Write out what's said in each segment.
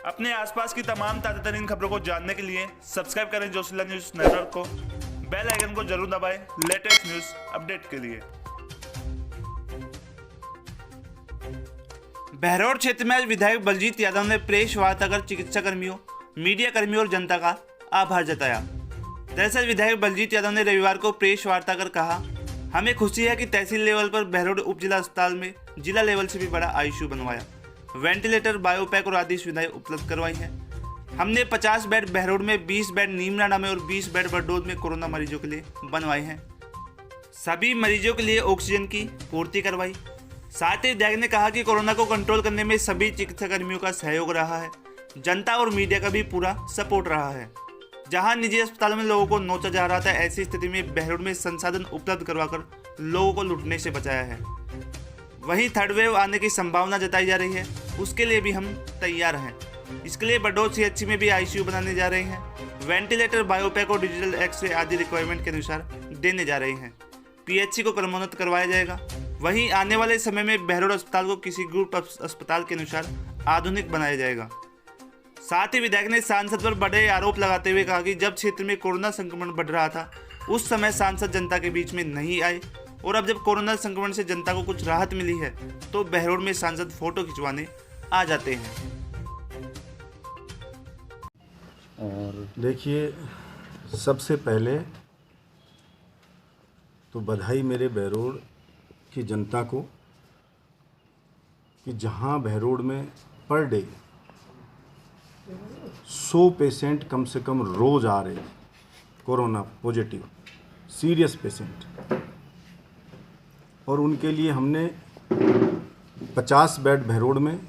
अपने आसपास की तमाम ताज़ा तरीन खबरों को जानने के लिए सब्सक्राइब करें जोशीला न्यूज़ नेटवर्क को। बेल आइकन को जरूर दबाएं लेटेस्ट न्यूज़ अपडेट के लिए। बहरौर क्षेत्र में आज विधायक बलजीत यादव ने प्रेस वार्ता कर चिकित्सा कर्मियों, मीडिया कर्मियों और जनता का आभार जताया। दरअसल विधायक बलजीत यादव ने रविवार को प्रेस वार्ता कर कहा, हमें खुशी है कि तहसील लेवल पर बहरौर उप जिला अस्पताल में जिला लेवल से भी बड़ा आईसीयू बनवाया, वेंटिलेटर, बायोपैक और आदि सुविधाएं उपलब्ध करवाई हैं। हमने 50 बेड बहरौर में, 20 बेड नीमराना में और 20 बेड बरडोद में कोरोना मरीजों के लिए बनवाए हैं। सभी मरीजों के लिए ऑक्सीजन की पूर्ति करवाई। साथ ही विधायक ने कहा कि कोरोना को कंट्रोल करने में सभी चिकित्सा कर्मियों का सहयोग रहा है, जनता और मीडिया का भी पूरा सपोर्ट रहा है। जहां निजी अस्पतालों में लोगों को नोचा जा रहा था, ऐसी स्थिति में बहरौर में संसाधन उपलब्ध करवाकर लोगों को लूटने से बचाया है। वहीं थर्ड वेव आने की संभावना जताई जा रही है, उसके लिए भी हम तैयार हैं। इसके लिए बरडोद सीएचसी में भी आईसीयू बनाने जा रहे हैं। वेंटिलेटर, बायोपैक और डिजिटल एक्सरे आदि रिक्वायरमेंट के अनुसार देने जा रहे हैं। पीएचसी को क्रमोन्नत करवाया जाएगा। वहीं आने वाले समय में बहरौर अस्पताल को किसी ग्रुप अस्पताल के अनुसार आधुनिक बनाया जाएगा। साथ ही विधायक ने सांसद पर बड़े आरोप लगाते हुए कहा कि जब क्षेत्र में कोरोना संक्रमण बढ़ रहा था, उस समय सांसद जनता के बीच में नहीं आए, और अब जब कोरोना संक्रमण से जनता को कुछ राहत मिली है तो बहरौर में सांसद फोटो खिंचवाने आ जाते हैं। और देखिए, सबसे पहले तो बधाई मेरे बहरौर की जनता को कि जहां बहरौर में पर डे 100 पेशेंट कम से कम रोज़ आ रहे थे कोरोना पॉजिटिव सीरियस पेशेंट, और उनके लिए हमने 50 बेड बहरौर में,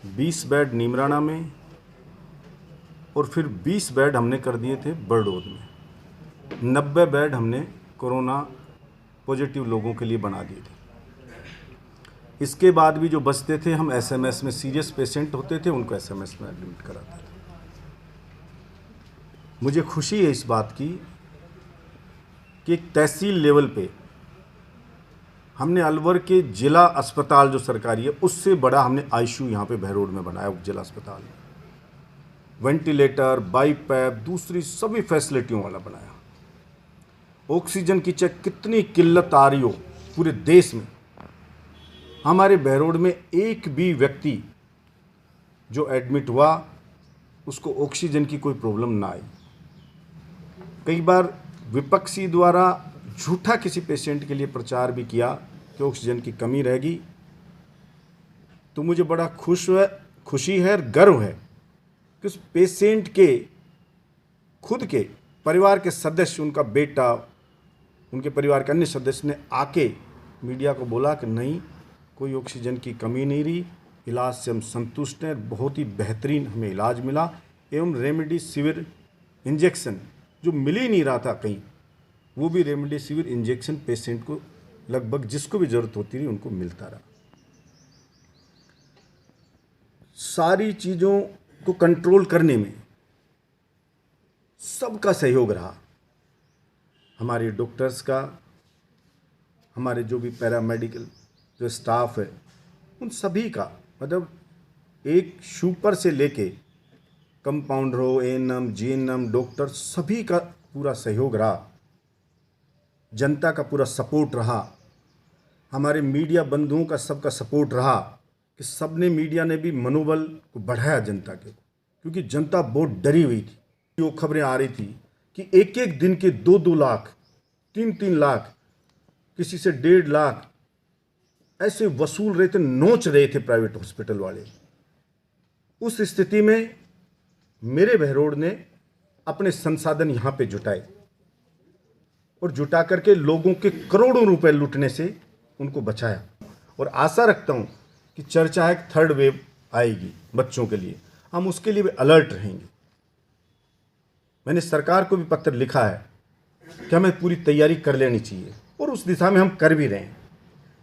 20 बेड नीमराना में और फिर 20 बेड हमने कर दिए थे बरडोद में। 90 बेड हमने कोरोना पॉजिटिव लोगों के लिए बना दिए थे। इसके बाद भी जो बचते थे, हम एसएमएस में, सीरियस पेशेंट होते थे उनको एसएमएस में एडमिट कराते थे। मुझे खुशी है इस बात की कि एक तहसील लेवल पे हमने अलवर के जिला अस्पताल जो सरकारी है उससे बड़ा हमने आईसीयू यहाँ पे बहरौर में बनाया, उप जिला अस्पताल में। वेंटिलेटर, बाईपैप, दूसरी सभी फैसिलिटियों वाला बनाया। ऑक्सीजन की चेक कितनी किल्लत आ रही हो पूरे देश में, हमारे बहरौर में एक भी व्यक्ति जो एडमिट हुआ उसको ऑक्सीजन की कोई प्रॉब्लम ना आई। कई बार विपक्षी द्वारा झूठा किसी पेशेंट के लिए प्रचार भी किया कि ऑक्सीजन की कमी रहेगी, तो मुझे बड़ा खुशी है और गर्व है कि उस पेशेंट के खुद के परिवार के सदस्य, उनका बेटा, उनके परिवार के अन्य सदस्य ने आके मीडिया को बोला कि नहीं, कोई ऑक्सीजन की कमी नहीं रही, इलाज से हम संतुष्ट हैं, बहुत ही बेहतरीन हमें इलाज मिला। एवं रेमडेसिविर इंजेक्शन जो मिल ही नहीं रहा था कहीं, वो भी रेमडेसिविर इंजेक्शन पेशेंट को लगभग जिसको भी ज़रूरत होती रही उनको मिलता रहा। सारी चीज़ों को कंट्रोल करने में सबका सहयोग रहा, हमारे डॉक्टर्स का, हमारे जो भी पैरामेडिकल जो स्टाफ है उन सभी का, मतलब एक शूपर से लेके कंपाउंडर हो, एएनएम, जीएनएम, डॉक्टर, सभी का पूरा सहयोग रहा। जनता का पूरा सपोर्ट रहा, हमारे मीडिया बंधुओं का सबका सपोर्ट रहा कि सबने, मीडिया ने भी मनोबल को बढ़ाया जनता के, क्योंकि जनता बहुत डरी हुई थी। जो खबरें आ रही थी कि एक एक दिन के 2-2 लाख, 3-3 लाख, किसी से 1.5 लाख ऐसे वसूल रहे थे, नोच रहे थे प्राइवेट हॉस्पिटल वाले। उस स्थिति में मेरे बहरौर ने अपने संसाधन यहाँ पे जुटाए और जुटा करके लोगों के करोड़ों रुपए लूटने से उनको बचाया। और आशा रखता हूँ कि चर्चा है थर्ड वेव आएगी बच्चों के लिए, हम उसके लिए भी अलर्ट रहेंगे। मैंने सरकार को भी पत्र लिखा है कि हमें पूरी तैयारी कर लेनी चाहिए, और उस दिशा में हम कर भी रहे हैं।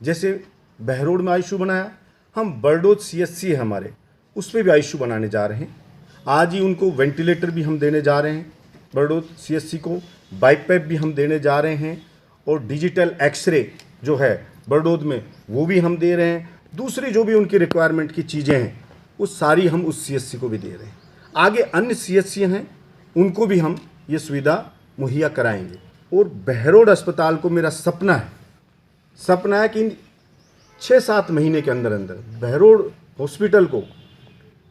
जैसे बहरौर में आईसीयू बनाया, हम बरडोद सीएचसी है हमारे, उस पर भी आईसीयू बनाने जा रहे हैं। आज ही उनको वेंटिलेटर भी हम देने जा रहे हैं बरडोद सीएचसी को, बाईपैप भी हम देने जा रहे हैं, और डिजिटल एक्सरे जो है बरडोद में वो भी हम दे रहे हैं। दूसरी जो भी उनकी रिक्वायरमेंट की चीज़ें हैं वो सारी हम उस सीएचसी को भी दे रहे हैं। आगे अन्य सीएचसी हैं, उनको भी हम ये सुविधा मुहैया कराएंगे। और बहरोड अस्पताल को मेरा सपना है कि 6-7 महीने के अंदर अंदर बहरोड हॉस्पिटल को,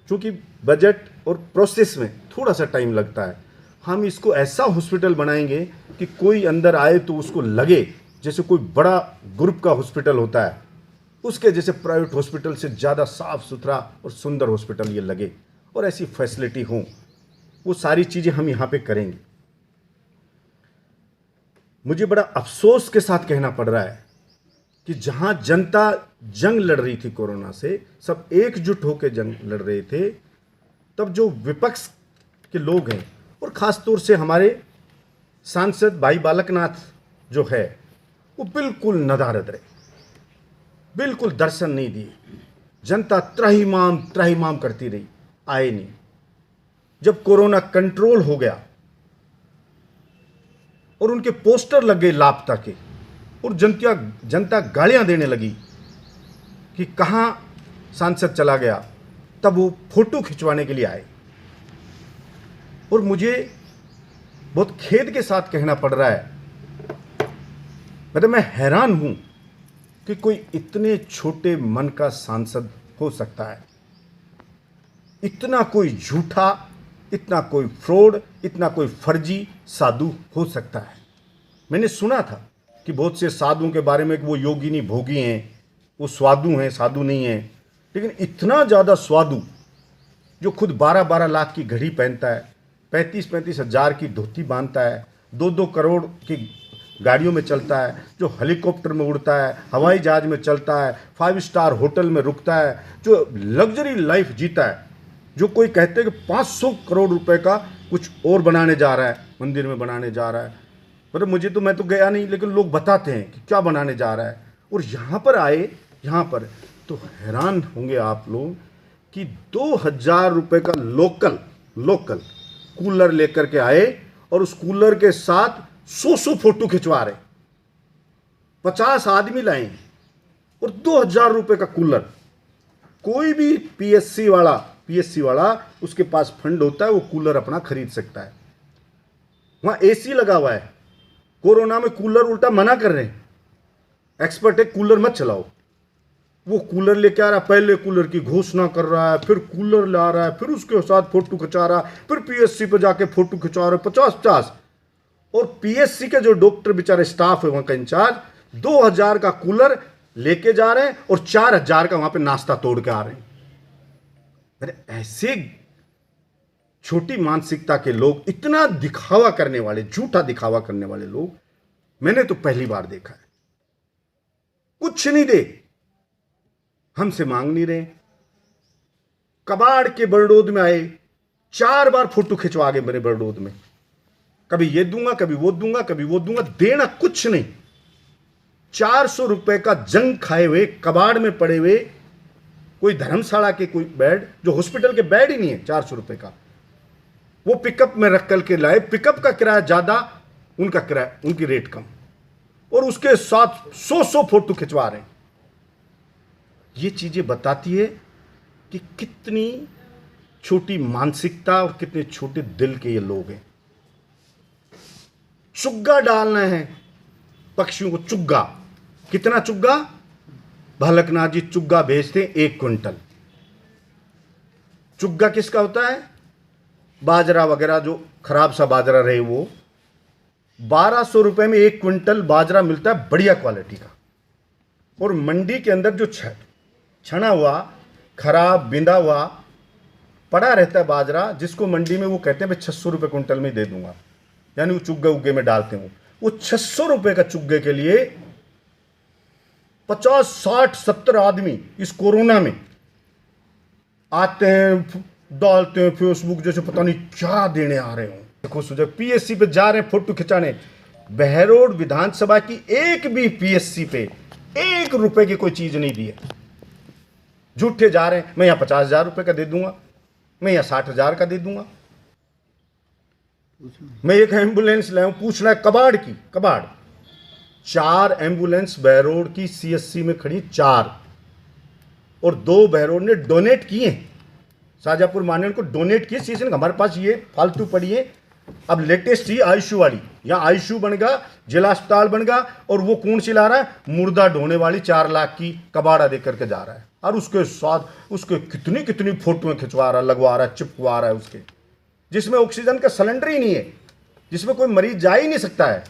चूँकि बजट और प्रोसेस में थोड़ा सा टाइम लगता है, हम इसको ऐसा हॉस्पिटल बनाएंगे कि कोई अंदर आए तो उसको लगे जैसे कोई बड़ा ग्रुप का हॉस्पिटल होता है, उसके जैसे प्राइवेट हॉस्पिटल से ज़्यादा साफ सुथरा और सुंदर हॉस्पिटल ये लगे और ऐसी फैसिलिटी हो। वो सारी चीज़ें हम यहाँ पे करेंगे। मुझे बड़ा अफसोस के साथ कहना पड़ रहा है कि जहाँ जनता जंग लड़ रही थी कोरोना से, सब एकजुट होकर जंग लड़ रहे थे, तब जो विपक्ष के लोग हैं और ख़ास तौर से हमारे सांसद भाई बालकनाथ जो है, वो बिल्कुल नदारद रहे, बिल्कुल दर्शन नहीं दिए। जनता त्राहिमाम करती रही, आए नहीं। जब कोरोना कंट्रोल हो गया और उनके पोस्टर लग गए लापता के और जनता गालियां देने लगी कि कहाँ सांसद चला गया, तब वो फोटो खिंचवाने के लिए आए। और मुझे बहुत खेद के साथ कहना पड़ रहा है, मतलब मैं हैरान हूं कि कोई इतने छोटे मन का सांसद हो सकता है, इतना कोई झूठा, इतना कोई फ्रॉड, इतना कोई फर्जी साधु हो सकता है। मैंने सुना था कि बहुत से साधुओं के बारे में कि वो योगिनी भोगी हैं, वो स्वादु हैं, साधु नहीं हैं, लेकिन इतना ज़्यादा स्वादु जो खुद 12-12 लाख की घड़ी पहनता है, 35-35 हज़ार की धोती बांधता है, 2-2 करोड़ की गाड़ियों में चलता है, जो हेलीकॉप्टर में उड़ता है, हवाई जहाज में चलता है, 5 स्टार होटल में रुकता है, जो लग्जरी लाइफ जीता है, जो कोई कहते हैं कि 500 करोड़ रुपए का कुछ और बनाने जा रहा है, मंदिर में बनाने जा रहा है। मतलब मैं तो गया नहीं, लेकिन लोग बताते हैं कि क्या बनाने जा रहा है। और यहाँ पर आए, यहाँ पर तो हैरान होंगे आप लोग कि 2000 रुपये का लोकल कूलर लेकर के आए और उस कूलर के साथ 100 फोटो खिंचवा रहे, 50 आदमी लाए और 2000 रुपये का कूलर। कोई भी पीएससी वाला उसके पास फंड होता है, वो कूलर अपना खरीद सकता है। वहां एसी लगा हुआ है, कोरोना में कूलर उल्टा मना कर रहे हैं, एक्सपर्ट है कूलर मत चलाओ। वो कूलर लेके आ रहा है, पहले कूलर की घोषणा कर रहा है, फिर कूलर ला रहा है, फिर उसके साथ फोटो खिंचा रहा है, फिर पीएससी पे जाके फोटो खिंचा रहा है 50-50। और पीएससी के जो डॉक्टर बेचारे स्टाफ है वहां का इंचार्ज 2000 का कूलर लेके जा रहे हैं और 4000 का वहां पे नाश्ता तोड़ के आ रहे हैं। अरे ऐसे छोटी मानसिकता के लोग, इतना दिखावा करने वाले, झूठा दिखावा करने वाले लोग मैंने तो पहली बार देखा है। कुछ नहीं दे, हमसे मांग नहीं रहे। कबाड़ के बरडोद में आए, 4 बार फोटो खिंचवा गए मेरे बरडोद में, कभी ये दूंगा, कभी वो दूंगा, कभी वो दूंगा, देना कुछ नहीं। 400 रुपए का जंग खाए हुए, कबाड़ में पड़े हुए, कोई धर्मशाला के कोई बेड, जो हॉस्पिटल के बेड ही नहीं है, 400 रुपए का, वो पिकअप में रख करके लाए। पिकअप का किराया ज्यादा, उनका किराया, उनकी रेट कम, और उसके साथ 100 फोटो खिंचवा रहे हैं। ये चीजें बताती है कि कितनी छोटी मानसिकता और कितने छोटे दिल के ये लोग हैं। चुग्गा डालना है पक्षियों को, चुग्गा, कितना चुग्गा? बालकनाथ जी चुग्गा भेजते हैं 1 क्विंटल। चुग्गा किसका होता है? बाजरा वगैरह, जो खराब सा बाजरा रहे वो। 1200 रुपए में 1 क्विंटल बाजरा मिलता है, बढ़िया क्वालिटी का। और मंडी के अंदर जो छना हुआ, खराब, बिंदा हुआ पड़ा रहता है बाजरा, जिसको मंडी में वो कहते हैं भाई 600 रुपये क्विंटल में दे दूंगा, यानी वो चुग्गे उग्गे में डालते हैं। वो 600 रुपये का चुग्गे के लिए 50, 60, 70 आदमी इस कोरोना में आते हैं, डालते हैं फेसबुक जैसे पता नहीं क्या देने आ रहे हो। खुश हो जाए, पीएससी पे जा रहे हैं फोटो खिंचाने। बहरोड विधानसभा की एक भी पीएससी पे 1 रुपए की कोई चीज नहीं दी है। झूठे जा रहे हैं, मैं यहाँ 50,000 रुपये का दे दूंगा, मैं यहाँ 60,000 का दे दूंगा। मैं एक एम्बुलेंस लाऊं, पूछना है कबाड़ की, कबाड़ 4 एम्बुलेंस बहरोड की सीएससी में खड़ी, 4, और 2 बहरोड ने डोनेट किए। शाहजहाँपुर माने उनको डोनेट किए सीजन, हमारे पास ये फालतू पड़ी है। अब लेटेस्ट ही आईसीयू वाली, यहाँ आईसीयू बन गया, जिला अस्पताल बन गया, और वो कौन सी ला रहा है, मुर्दा ढोने वाली 4 लाख की कबाड़ा दे करके जा रहा है, और उसके साथ उसके कितनी कितनी फोटोएं खिंचवा रहा है, लगवा रहा है, चिपकवा रहा है उसके, जिसमें ऑक्सीजन का सिलेंडर ही नहीं है, जिसमें कोई मरीज जा ही नहीं सकता है।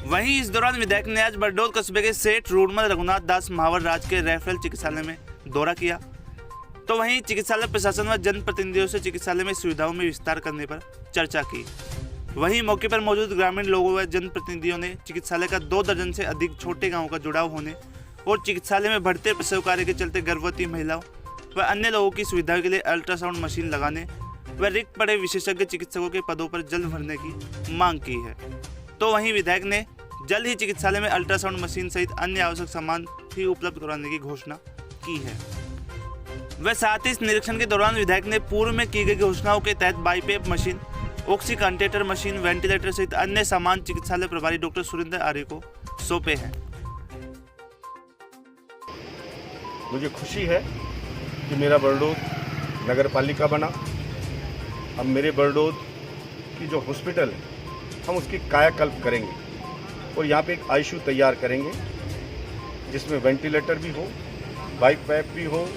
वहीं इस दौरान विधायक ने आज बरडोल कस्बे के सेठ रूडमल रघुनाथ दास महावर राज के रेफरल चिकित्सालय में दौरा किया। तो वहीं चिकित्सालय प्रशासन व जनप्रतिनिधियों से चिकित्सालय में सुविधाओं में विस्तार करने पर चर्चा की। वहीं मौके पर मौजूद ग्रामीण लोगों व जनप्रतिनिधियों ने चिकित्सालय का 2 दर्जन से अधिक छोटे गाँवों का जुड़ाव होने और चिकित्सालय में बढ़ते प्रसव कार्य के चलते गर्भवती महिलाओं व अन्य लोगों की सुविधा के लिए अल्ट्रासाउंड मशीन लगाने व रिक्त पड़े विशेषज्ञ चिकित्सकों के पदों पर जल्द भरने की मांग की है। तो वहीं विधायक ने जल्द ही चिकित्सालय में अल्ट्रासाउंड मशीन सहित अन्य आवश्यक सामान भी उपलब्ध कराने की घोषणा की है। वह साथ ही इस निरीक्षण के दौरान विधायक ने पूर्व में की गई घोषणाओं के तहत बाईपेप मशीन, ऑक्सीकंटेटर मशीन, वेंटिलेटर सहित अन्य सामान चिकित्सालय प्रभारी डॉक्टर सुरेंद्र आर्य को सौंपे हैं। मुझे खुशी है कि मेरा बरडोद नगर पालिका बना। अब मेरे बरडोद की जो हॉस्पिटल है, हम उसकी कायाकल्प करेंगे और यहाँ पे एक आईसीयू तैयार करेंगे जिसमें वेंटिलेटर भी हो, बाईपेप भी हो,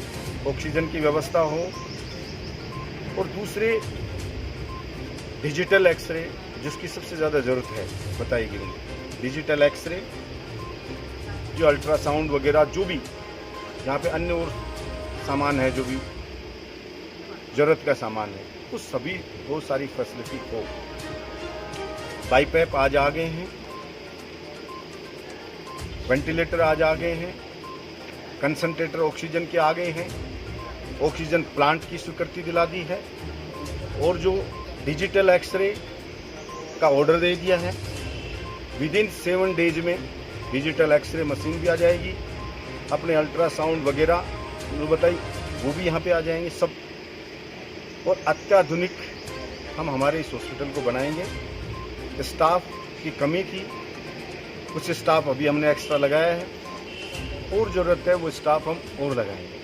ऑक्सीजन की व्यवस्था हो, और दूसरे डिजिटल एक्सरे, जिसकी सबसे ज़्यादा ज़रूरत है बताएगी मुझे, डिजिटल एक्सरे, जो अल्ट्रासाउंड वगैरह जो भी यहाँ पे अन्य और सामान है, जो भी ज़रूरत का सामान है, वो सभी बहुत सारी फैसिलिटी हो। बाईपेप आज आ गए हैं, वेंटिलेटर आज आ गए हैं, कंसंट्रेटर ऑक्सीजन के आ गए हैं, ऑक्सीजन प्लांट की स्वीकृति दिला दी है, और जो डिजिटल एक्सरे का ऑर्डर दे दिया है। विदिन 7 डेज में डिजिटल एक्सरे मशीन भी आ जाएगी, अपने अल्ट्रासाउंड वगैरह जो बताई वो भी यहाँ पे आ जाएंगे सब, और अत्याधुनिक हम हमारे इस हॉस्पिटल को बनाएंगे। स्टाफ की कमी थी, कुछ स्टाफ अभी हमने एक्स्ट्रा लगाया है, और ज़रूरत है वो स्टाफ हम और लगाएंगे।